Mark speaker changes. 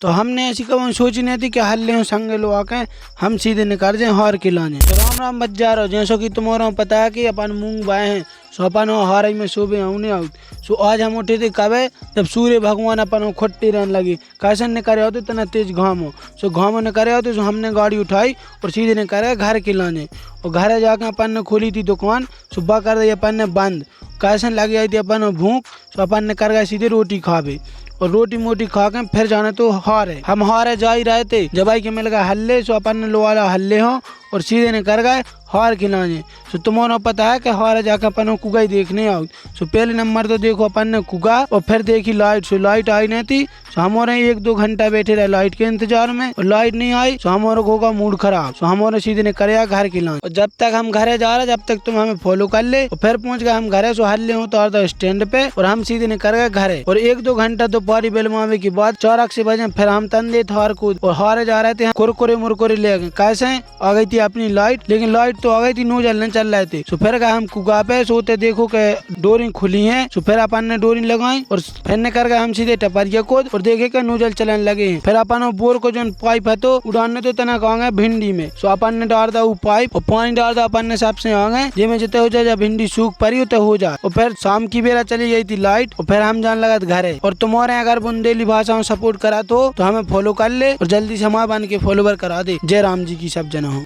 Speaker 1: तो हमने ऐसी कभी सोची नहीं थी कि हल्ले हो संगे लो आके हम सीधे निकल जाए हार के लाने। तो राम राम बच जा रहो जैसो कि तुम्हारा पता है कि अपन मूंग बाए हैं सो अपन हार में सुबह आउने आउट सो आज हम उठे थे कब जब सूर्य भगवान अपन खुट्टी रहने लगी कैसे निकले होते इतना तेज घाम हो सो घाम निकले होते सो हमने गाड़ी उठाई और सीधे निकले घर के लाने और घर जाके अपन ने खोली थी दुकान सुबह कर दी अपन ने बंद कैसे लगी आई थी अपन भूख सो अपन ने कर गए सीधे रोटी खावे और रोटी मोटी खा के फिर जाना तो हारे हम हारे जा ही रहे थे जब आई के मिल गए हल्ले सो अपन ने लो वाला हल्ले हो और सीधे ने कर गए हार खिलाने। सो तुम्हारा पता है कि हारे जाकर अपन कुगा ही देखने आओ। सो पहले नंबर तो देखो अपन ने कुगा और फिर देखी लाइट सो लाइट आई नहीं थी सो हमारे 1-2 घंटा बैठे रहे लाइट के इंतजार में और लाइट नहीं आई सो हमारे होगा मूड खराब सो हमारे सीधे ने करे घर खिलाने और जब तक हम घरे जा रहे जब तक तुम हमें फॉलो कर ले और फिर पहुंच गए हम घरे सो हल्ले हो तो स्टैंड पे और हम सीधे ने कर गए घरे और 1-2 घंटा तो पारी बेलमावे के बाद 4 बजे फिर हम तंदे थार कूद और हारे जा रहे थे कुरकुरे मुरकुरे ले गए कैसे आ गई थी अपनी लाइट लेकिन लाइट तो आ गई थी नो जलने चल रहे थे सो फिर हम कुगा पे सोते देखो के डोरी खुली है सो फिर अपन ने डोरी लगाई और फिर ने कर गए हम सीधे टपरिया को और देखे के नोजल चलने लगे हैं फिर अपन बोर को जो पाइप है तो उड़ाने तो तना कहेंगे भिंडी में सो अपन ने डाल दा वो पाइप और पानी डाल दा अपन ने सबसे आ गए जिसमें जितने हो जाए भिंडी सूख पड़ी तो हो जाए और फिर शाम की बेला चली गई थी लाइट और फिर हम जान लगा घरे और तुम्हारे अगर बुंदेली भाषा में सपोर्ट करा तो हमें फॉलो कर ले और जल्दी से हमारे बन के फॉलोवर करा दे। जय राम जी की सब जना हो।